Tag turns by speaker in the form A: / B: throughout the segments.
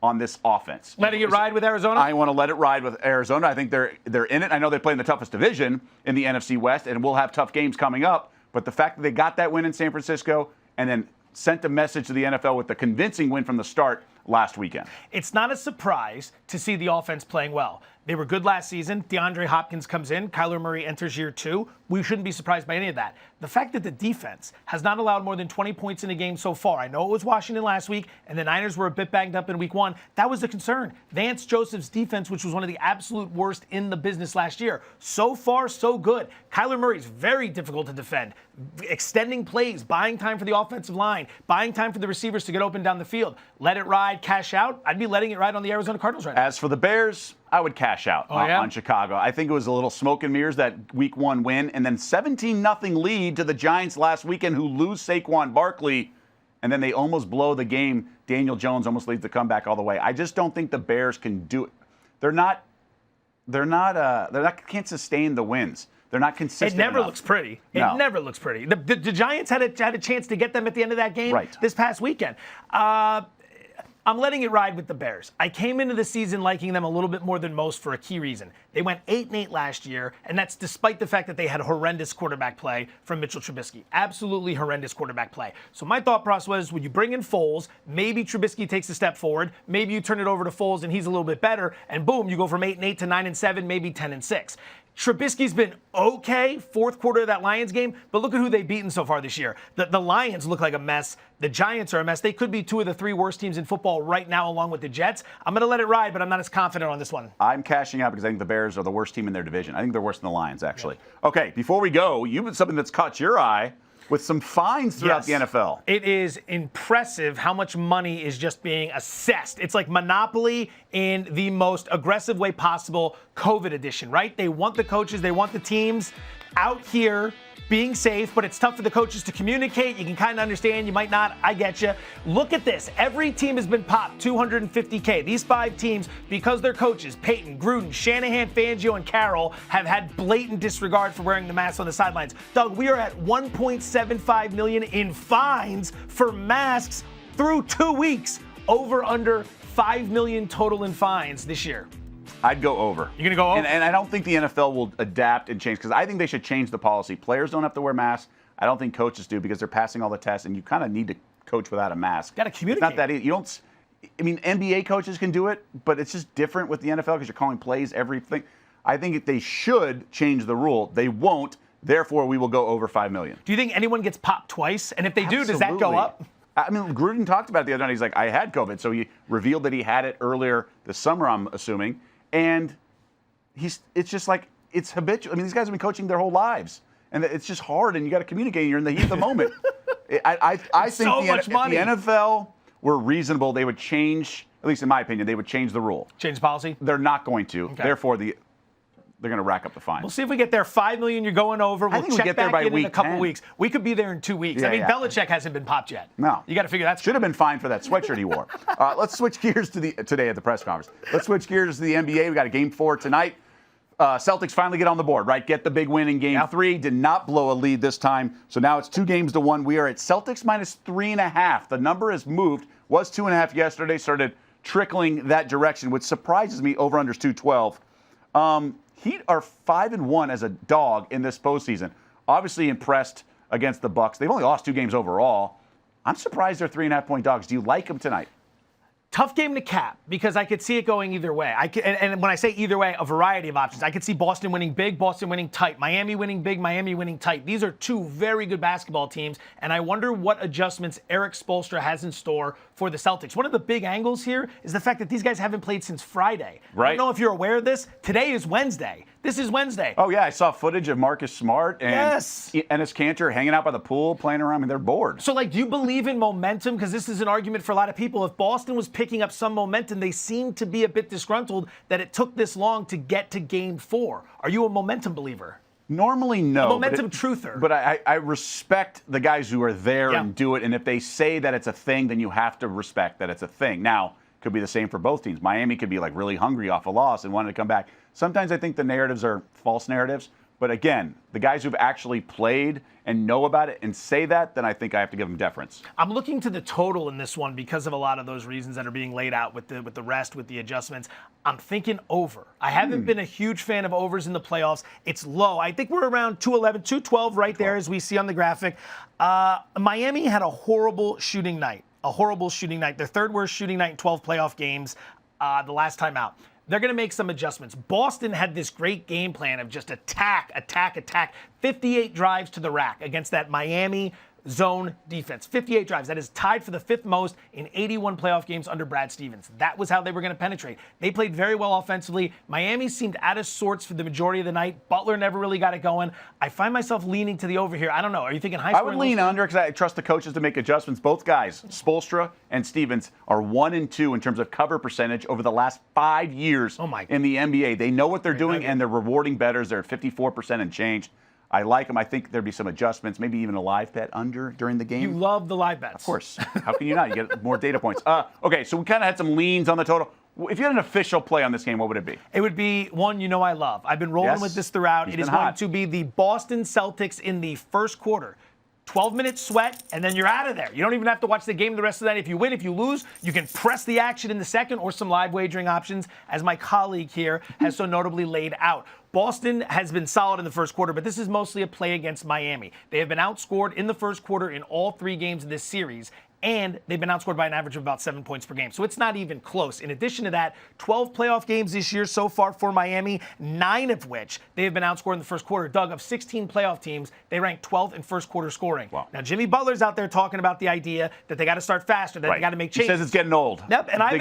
A: on this offense.
B: Letting it ride with Arizona?
A: I want to let it ride with Arizona. I think they're in it. I know they play in the toughest division in the NFC West, and we'll have tough games coming up. But the fact that they got that win in San Francisco and then sent a message to the NFL with the convincing win from the start last weekend.
B: It's not a surprise to see the offense playing well. They were good last season. DeAndre Hopkins comes in. Kyler Murray enters year 2. We shouldn't be surprised by any of that. The fact that the defense has not allowed more than 20 points in a game so far. I know it was Washington last week, and the Niners were a bit banged up in week 1. That was the concern. Vance Joseph's defense, which was one of the absolute worst in the business last year. So far, so good. Kyler Murray's very difficult to defend. Extending plays, buying time for the offensive line, buying time for the receivers to get open down the field. Let it ride, cash out. I'd be letting it ride on the Arizona Cardinals right now.
A: As for the Bears, I would cash out on Chicago. I think it was a little smoke and mirrors, that week 1 win, and then 17-0 lead to the Giants last weekend, who lose Saquon Barkley, and then they almost blow the game. Daniel Jones almost leads the comeback all the way. I just don't think the Bears can do it. They can't sustain the wins. They're not consistent.
B: It never
A: enough.
B: looks pretty.
A: No.
B: It never looks pretty. The Giants had a chance to get them at the end of that game this past weekend. I'm letting it ride with the Bears. I came into the season liking them a little bit more than most for a key reason. They went 8-8 last year, and that's despite the fact that they had horrendous quarterback play from Mitchell Trubisky. Absolutely horrendous quarterback play. So my thought process was, when you bring in Foles, maybe Trubisky takes a step forward, maybe you turn it over to Foles and he's a little bit better, and boom, you go from 8-8 to 9-7, maybe 10-6. Trubisky's been okay, fourth quarter of that Lions game, but look at who they've beaten so far this year. The Lions look like a mess. The Giants are a mess. They could be 2 of the 3 worst teams in football right now, along with the Jets. I'm going to let it ride, but I'm not as confident on this one.
A: I'm cashing out because I think the Bears are the worst team in their division. I think they're worse than the Lions, actually. Yeah. Okay, before we go, you've been something that's caught your eye with some fines throughout the NFL.
B: It is impressive how much money is just being assessed. It's like Monopoly in the most aggressive way possible, COVID edition, right? They want the coaches, they want the teams out here being safe, but it's tough for the coaches to communicate. You can kind of understand, you might not. I get you. Look at this. Every team has been popped $250K. These 5 teams, because their coaches, Peyton, Gruden, Shanahan, Fangio, and Carroll, have had blatant disregard for wearing the mask on the sidelines. Doug, we are at $1.75 million in fines for masks through 2 weeks. Over under $5 million total in fines this year.
A: I'd go over.
B: You're going to go over?
A: And I don't think the NFL will adapt and change, because I think they should change the policy. Players don't have to wear masks. I don't think coaches do, because they're passing all the tests, and you kind of need to coach without a mask.
B: Got to communicate.
A: It's not that easy. NBA coaches can do it, but it's just different with the NFL because you're calling plays, everything. I think they should change the rule. They won't. Therefore, we will go over $5 million.
B: Do you think anyone gets popped twice? And if they do, does that go up?
A: I mean, Gruden talked about it the other night. He's like, I had COVID. So he revealed that he had it earlier this summer, I'm assuming. And it's just like, it's habitual. I mean, these guys have been coaching their whole lives. And it's just hard, and you got to communicate. You're in the heat of the moment. I think
B: so
A: if the NFL were reasonable, they would change, at least in my opinion, they would change the rule.
B: Change the policy?
A: They're not going to. Okay. Therefore, they're going to rack up the fines.
B: We'll see if we get there. $5 million, you're going over. We'll check back in a couple weeks. We could be there in 2 weeks.
A: Yeah,
B: Belichick hasn't been popped yet.
A: No.
B: You got to figure that.
A: Should have been fined for that sweatshirt he wore. Let's switch gears to today at the press conference. Let's switch gears to the NBA. We got a game 4 tonight. Celtics finally get on the board, right? Get the big win in game 3. Did not blow a lead this time. So now it's 2-1. We are at Celtics minus 3.5. The number has moved. Was 2.5 yesterday. Started trickling that direction, which surprises me. Over-under's 212. Heat are 5-1 as a dog in this postseason. Obviously impressed against the Bucks. They've only lost 2 games overall. I'm surprised they're 3.5-point dogs. Do you like them tonight?
B: Tough game to cap, because I could see it going either way. And when I say either way, a variety of options. I could see Boston winning big, Boston winning tight, Miami winning big, Miami winning tight. These are 2 very good basketball teams, and I wonder what adjustments Eric Spoelstra has in store for the Celtics. One of the big angles here is the fact that these guys haven't played since Friday.
A: Right.
B: I don't know if you're aware of this. Today is Wednesday. This is Wednesday.
A: Oh, yeah. I saw footage of Marcus Smart and Enes Kanter hanging out by the pool, playing around. I mean, they're bored.
B: So, do you believe in momentum? Because this is an argument for a lot of people. If Boston was picking up some momentum, they seem to be a bit disgruntled that it took this long to get to game 4. Are you a momentum believer?
A: Normally, no.
B: A momentum truther.
A: But I respect the guys who are there and do it. And if they say that it's a thing, then you have to respect that it's a thing. Now, could be the same for both teams. Miami could be really hungry off a loss and wanted to come back. Sometimes I think the narratives are false narratives, But again, the guys who've actually played and know about it and say that, then I think I have to give them deference.
B: I'm looking to the total in this one because of a lot of those reasons that are being laid out with the rest, with the adjustments. I'm thinking over. I haven't been a huge fan of overs in the playoffs. It's low. I think we're around 211, 212 right there as we see on the graphic. Miami had a horrible shooting night. Their third worst shooting night in 12 playoff games the last time out. They're going to make some adjustments. Boston had this great game plan of just attack, 58 drives to the rack against that Miami zone defense. 58 drives. That is tied for the 5th most in 81 playoff games under Brad Stevens. That was how they were going to penetrate. They played very well offensively. Miami seemed out of sorts for the majority of the night. Butler never really got it going. I find myself leaning to the over here. I don't know. Are you thinking high scoring?
A: I would lean under because I trust the coaches to make adjustments. Both guys, Spoelstra and Stevens, are 1 and 2 in terms of cover percentage over the last 5 years in the NBA. They know what they're doing, and they're rewarding bettors. They're at 54% and change. I like them. I think there'd be some adjustments, maybe even a live bet under during the game.
B: You love the live bets.
A: Of course. How can you not? You get more data points. Okay, so we kind of had some leans on the total. If you had an official play on this game, what would it be?
B: It would be one I love. I've been rolling with this throughout. It is going to be the Boston Celtics in the first quarter. 12-minute sweat, and then you're out of there. You don't even have to watch the game the rest of the night. If you win, if you lose, you can press the action in the second or some live wagering options, as my colleague here has so notably laid out. Boston has been solid in the first quarter, but this is mostly a play against Miami. They have been outscored in the first quarter in all 3 games of this series, and they've been outscored by an average of about 7 points per game. So it's not even close. In addition to that, 12 playoff games this year so far for Miami, 9 of which they have been outscored in the first quarter. Doug, of 16 playoff teams, they rank 12th in first quarter scoring.
A: Wow.
B: Now, Jimmy Butler's out there talking about the idea that they got to start faster, that they got to make changes.
A: He says it's getting old.
B: Yep, and I've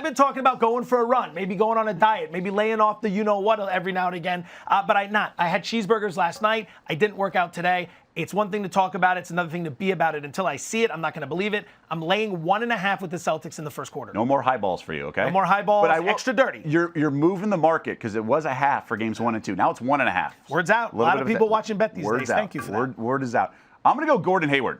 B: been talking about going for a run, maybe going on a diet, maybe laying off the you-know-what every now and again. But I had cheeseburgers last night. I didn't work out today. It's one thing to talk about it. It's another thing to be about it. Until I see it, I'm not going to believe it. I'm laying 1.5 with the Celtics in the first quarter.
A: No more high balls for you, okay?
B: No more high balls, extra dirty.
A: You're moving the market because it was a half for games 1 and 2. Now it's 1.5.
B: Word's out. A lot of people watching bet these days. Thank you for that.
A: Word is out. I'm going to go Gordon Hayward.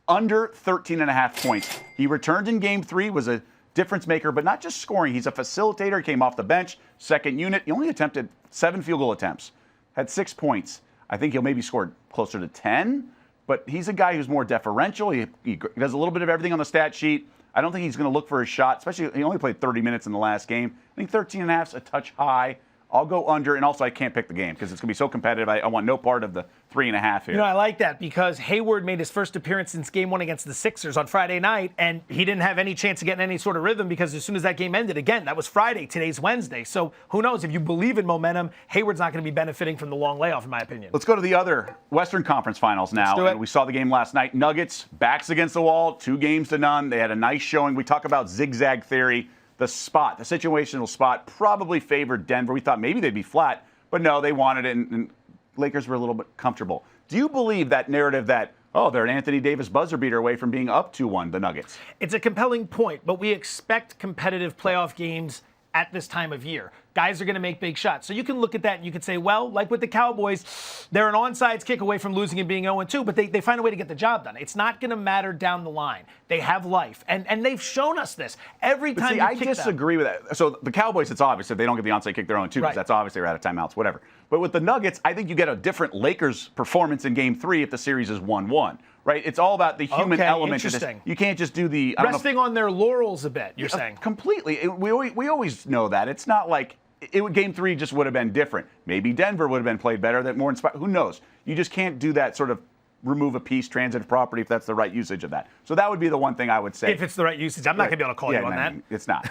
A: Under 13.5 points. He returned in game 3, was a difference maker, but not just scoring. He's a facilitator. He came off the bench, second unit. He only attempted 7 field goal attempts, had 6 points. I think he'll maybe score closer to 10, but he's a guy who's more deferential. He does a little bit of everything on the stat sheet. I don't think he's going to look for a shot, especially he only played 30 minutes in the last game. I think 13.5 is a touch high. I'll go under, and also I can't pick the game because it's going to be so competitive. I want no part of the 3.5 here.
B: You know, I like that because Hayward made his first appearance since game 1 against the Sixers on Friday night, and he didn't have any chance of getting any sort of rhythm because as soon as that game ended, again, that was Friday. Today's Wednesday. So who knows? If you believe in momentum, Hayward's not going to be benefiting from the long layoff, in my opinion.
A: Let's go to the other Western Conference Finals now.
B: Let's do it.
A: We saw the game last night. Nuggets, backs against the wall, 2 games to none. They had a nice showing. We talk about zigzag theory. The situational spot probably favored Denver. We thought maybe they'd be flat, but no, they wanted it, and Lakers were a little bit comfortable. Do you believe that narrative that, they're an Anthony Davis buzzer beater away from being up 2-1, the Nuggets?
B: It's a compelling point, but we expect competitive playoff games at this time of year. Guys are going to make big shots. So you can look at that and you can say, well, like with the Cowboys, they're an onside kick away from losing and being 0-2, but they find a way to get the job done. It's not going to matter down the line. They have life. And they've shown us this. Every time you kick them.
A: I disagree with that. So the Cowboys, it's obvious. If they don't get the onside kick, they're 0-2 because that's obvious they're out of timeouts, whatever. But with the Nuggets, I think you get a different Lakers performance in Game 3 if the series is 1-1. Right? It's all about the human element to this. You can't just do the
B: resting on their laurels a bit, you're saying.
A: Completely. We always know that. It's not like Game 3 just would have been different. Maybe Denver would have been played better, that more inspired. Who knows? You just can't do that sort of remove a piece, transitive property, if that's the right usage of that. So that would be the one thing I would say.
B: If it's the right usage. I'm not going to be able to call you on that.
A: It's not.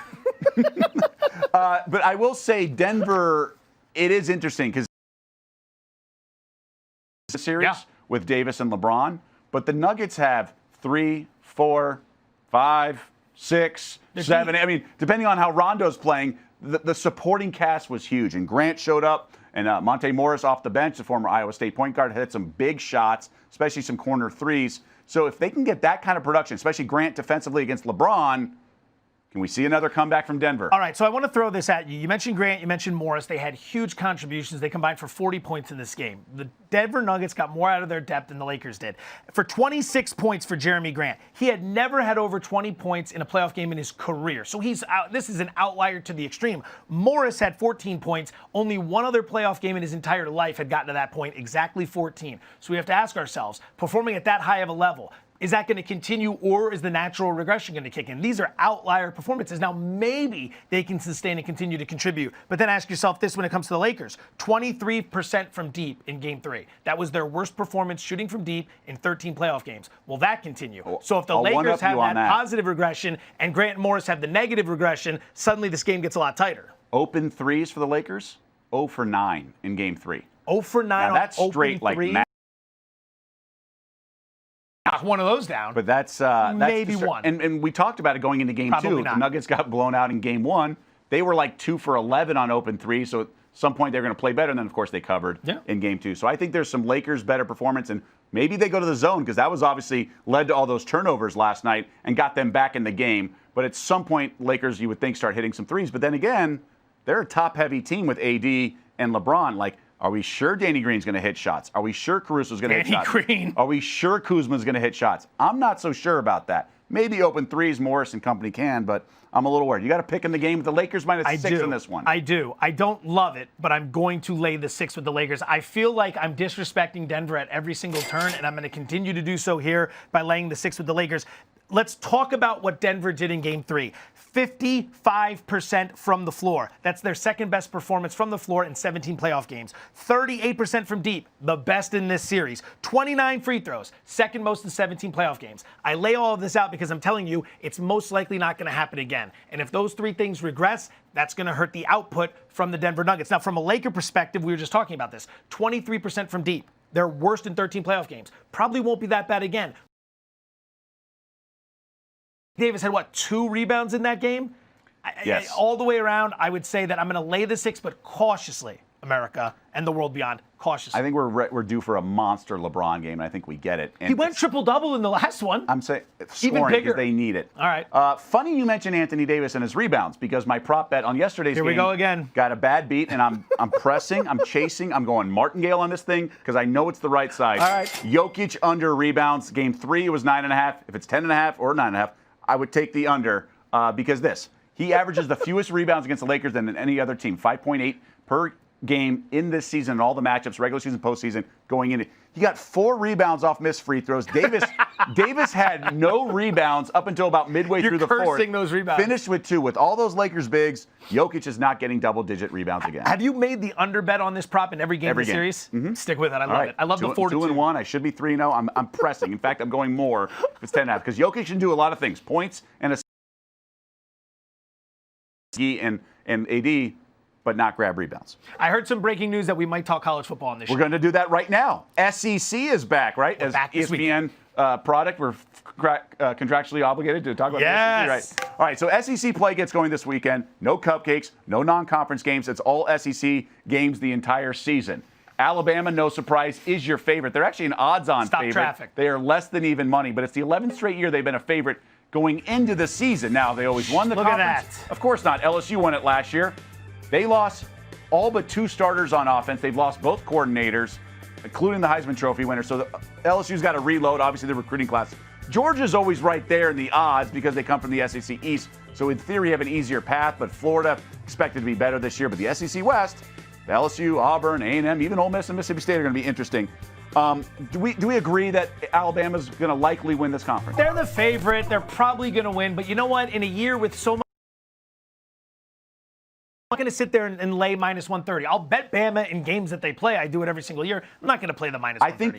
A: But I will say Denver, it is interesting because the series with Davis and LeBron, but the Nuggets have 3, 4, 5, 6, 7. I mean, depending on how Rondo's playing, the supporting cast was huge. And Grant showed up, and Monte Morris off the bench, the former Iowa State point guard, hit some big shots, especially some corner threes. So if they can get that kind of production, especially Grant defensively against LeBron, Can we see another comeback from Denver?
B: All right, so I want to throw this at you. You mentioned Grant, you mentioned Morris. They had huge contributions. They combined for 40 points in this game. The Denver Nuggets got more out of their depth than the Lakers did. For 26 points for Jeremy Grant. He had never had over 20 points in a playoff game in his career. So he's out. This is an outlier to the extreme. Morris had 14 points. Only one other playoff game in his entire life had gotten to that point, exactly 14. So we have to ask ourselves, performing at that high of a level, is that going to continue, or is the natural regression going to kick in? These are outlier performances. Now, maybe they can sustain and continue to contribute, but then ask yourself this when it comes to the Lakers. 23% from deep in Game 3. That was their worst performance shooting from deep in 13 playoff games. Will that continue? So if the Lakers have that positive regression and Grant and Morris have the negative regression, suddenly this game gets a lot tighter.
A: Open threes for the Lakers, 0 for 9 in Game 3.
B: 0 for 9
A: now, that's
B: on
A: straight
B: open threes. One of those down.
A: But that's
B: maybe one.
A: And we talked about it going into Game 2. The Nuggets got blown out in Game 1. They were like 2 for 11 on open three, so at some point they're going to play better, and then, of course, they covered in Game 2. So I think there's some Lakers better performance, and maybe they go to the zone, because that was obviously led to all those turnovers last night and got them back in the game. But at some point, Lakers, you would think, start hitting some threes. But then again, they're a top-heavy team with AD and LeBron. Like, are we sure Danny Green's going to hit shots? Are we sure Caruso's going to hit shots?
B: Green.
A: Are we sure Kuzma's going to hit shots? I'm not so sure about that. Maybe open threes, Morris and company can, but I'm a little worried. You got to pick in the game with the Lakers -6 in this one.
B: I do. I don't love it, but I'm going to lay the 6 with the Lakers. I feel like I'm disrespecting Denver at every single turn, and I'm going to continue to do so here by laying the 6 with the Lakers. Let's talk about what Denver did in Game 3. 55% from the floor. That's their second best performance from the floor in 17 playoff games. 38% from deep, the best in this series. 29 free throws, second most in 17 playoff games. I lay all of this out because I'm telling you it's most likely not going to happen again. And if those three things regress, that's going to hurt the output from the Denver Nuggets. Now, from a Laker perspective, we were just talking about this. 23% from deep. They're worst in 13 playoff games. Probably won't be that bad again. Davis had, 2 rebounds in that game?
A: Yes.
B: All the way around, I would say that I'm going to lay the 6, but cautiously, America and the world beyond, cautiously.
A: I think we're due for a monster LeBron game, and I think we get it. And
B: he went triple-double in the last one.
A: I'm saying
B: even
A: scoring
B: bigger.
A: because they need it.
B: All right.
A: Funny you mentioned Anthony Davis and his rebounds, because my prop bet on yesterday's game
B: Here we go again.
A: Got a bad beat, and I'm pressing, I'm chasing, I'm going Martingale on this thing because I know it's the right side.
B: All right.
A: Jokic under rebounds. Game 3, it was 9.5. If it's 10.5 or 9.5, I would take the under because he averages the fewest rebounds against the Lakers than any other team, 5.8 per game in this season in all the matchups, regular season, postseason, going in. He got 4 rebounds off missed free throws. Davis had no rebounds up until about midway through the fourth.
B: You're cursing those rebounds.
A: Finished with 2. With all those Lakers bigs, Jokic is not getting double-digit rebounds again.
B: Have you made the under bet on this prop in every game of the series?
A: Mm-hmm.
B: Stick with it. I love it. I love the 4-2.
A: 2-1. I should be 3-0. I'm pressing. In fact, I'm going more if it's 10.5 because Jokic can do a lot of things. Points and AD, but not grab rebounds.
B: I heard some breaking news that we might talk college football on this show.
A: We're going to do that right now. SEC is back, right?
B: We're
A: as
B: back this
A: ESPN product. We're contractually obligated to talk about the SEC, right? All right, so SEC play gets going this weekend. No cupcakes, no non-conference games. It's all SEC games the entire season. Alabama, no surprise, is your favorite. They're actually an odds-on favorite.
B: Traffic.
A: They are less than even money, but it's the 11th straight year they've been a favorite going into the season. Now, they always won the conference.
B: Look at that.
A: Of course not. LSU won it last year. They lost all but 2 starters on offense. They've lost both coordinators, including the Heisman Trophy winner. So LSU's got to reload, obviously, the recruiting class. Georgia's always right there in the odds because they come from the SEC East. So in theory, you have an easier path, but Florida expected to be better this year. But the SEC West, LSU, Auburn, A&M, even Ole Miss and Mississippi State are going to be interesting. Do we agree that Alabama's going to likely win this conference?
B: They're the favorite. They're probably going to win. But you know what? In a year with so much, I'm not going to sit there and lay -130. I'll bet Bama in games that they play. I do it every single year. I'm not going to play the -130.
A: I think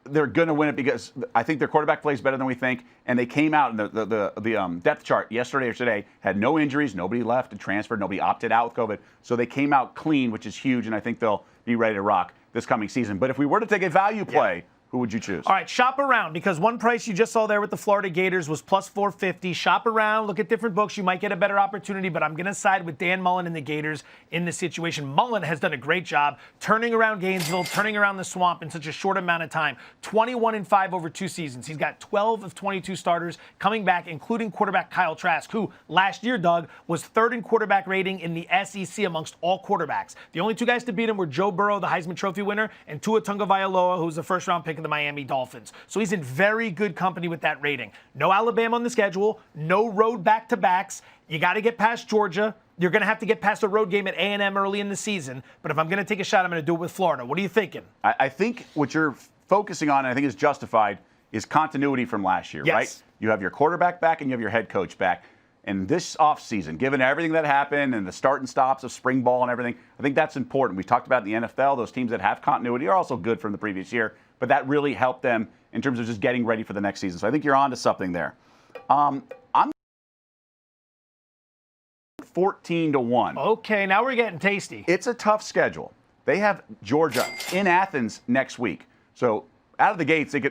A: they're going to win it because I think their quarterback plays better than we think, and they came out in the depth chart yesterday or today, had no injuries, nobody left and transferred, nobody opted out with COVID, so they came out clean, which is huge, and I think they'll be ready to rock this coming season. But if we were to take a value play, Who would you choose?
B: All right, shop around, because one price you just saw there with the Florida Gators was plus 450. Shop around, look at different books. You might get a better opportunity, but I'm going to side with Dan Mullen and the Gators in this situation. Mullen has done a great job turning around Gainesville, turning around the Swamp in such a short amount of time. 21-5 over 2 seasons. He's got 12 of 22 starters coming back, including quarterback Kyle Trask, who last year, Doug, was 3rd in quarterback rating in the SEC amongst all quarterbacks. The only 2 guys to beat him were Joe Burrow, the Heisman Trophy winner, and Tua Tagovailoa, who was the first-round pick of the Miami Dolphins. So he's in very good company with that rating. No Alabama on the schedule, no road back-to-backs. You got to get past Georgia. You're going to have to get past a road game at A&M early in the season. But if I'm going to take a shot, I'm going to do it with Florida. What are you thinking?
A: I think what you're focusing on, and I think is justified, is continuity from last year,
B: yes.
A: right? You have your quarterback back and you have your head coach back. And this offseason, given everything that happened and the start and stops of spring ball and everything, I think that's important. We talked about in the NFL, those teams that have continuity are also good from the previous year, but that really helped them in terms of just getting ready for the next season. So I think you're on to something there. I'm 14-1.
B: Okay, now we're getting tasty.
A: It's a tough schedule. They have Georgia in Athens next week. So out of the gates,
B: you're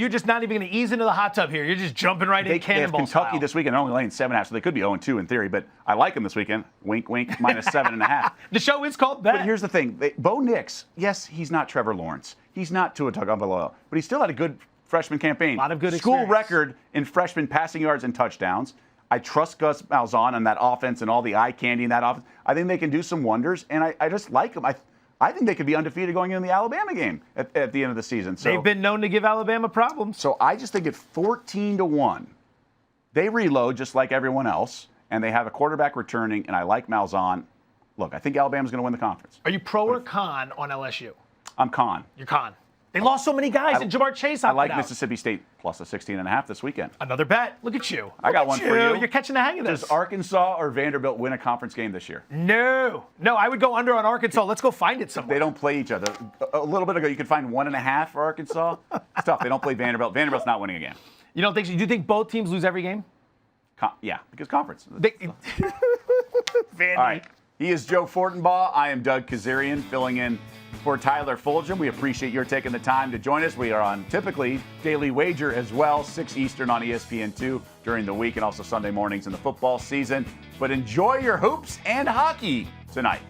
B: just not even going to ease into the hot tub here. You're just jumping right in cannonball
A: They have Kentucky
B: style.
A: this weekend, only laying 7.5, so they could be 0-2 in theory, but I like them this weekend. Wink, wink, minus 7.5.
B: The show is called Bet.
A: But here's the thing. Bo Nix, yes, he's not Trevor Lawrence. He's not Tua Tagovailoa, but he still had a good freshman campaign.
B: A lot of good
A: School
B: experience.
A: record in freshman passing yards and touchdowns. I trust Gus Malzahn on that offense and all the eye candy in that offense. I think they can do some wonders, and I just like them. I think they could be undefeated going into the Alabama game at the end of the season. So,
B: they've been known to give Alabama problems.
A: So I just think at 14-1, they reload just like everyone else, and they have a quarterback returning, and I like Malzahn. Look, I think Alabama's going to win the conference.
B: Are you pro or con on LSU?
A: I'm con.
B: You're con. They lost so many guys, and Jamar Chase opted
A: I like
B: out.
A: Mississippi State plus a 16.5 this weekend.
B: Another bet. Look at you.
A: I got one for you.
B: You're catching the hang of this.
A: Does Arkansas or Vanderbilt win a conference game this year?
B: No, I would go under on Arkansas. Let's go find it somewhere.
A: They don't play each other. A little bit ago, you could find 1.5 for Arkansas. It's tough. They don't play Vanderbilt. Vanderbilt's not winning a game.
B: You don't think so? Do you think both teams lose every game?
A: Yeah, because conference.
B: Vandy.
A: All right. He is Joe Fortenbaugh. I am Doug Kazarian, filling in for Tyler Fulgham. We appreciate your taking the time to join us. We are on typically Daily Wager as well, 6 Eastern on ESPN2 during the week and also Sunday mornings in the football season. But enjoy your hoops and hockey tonight.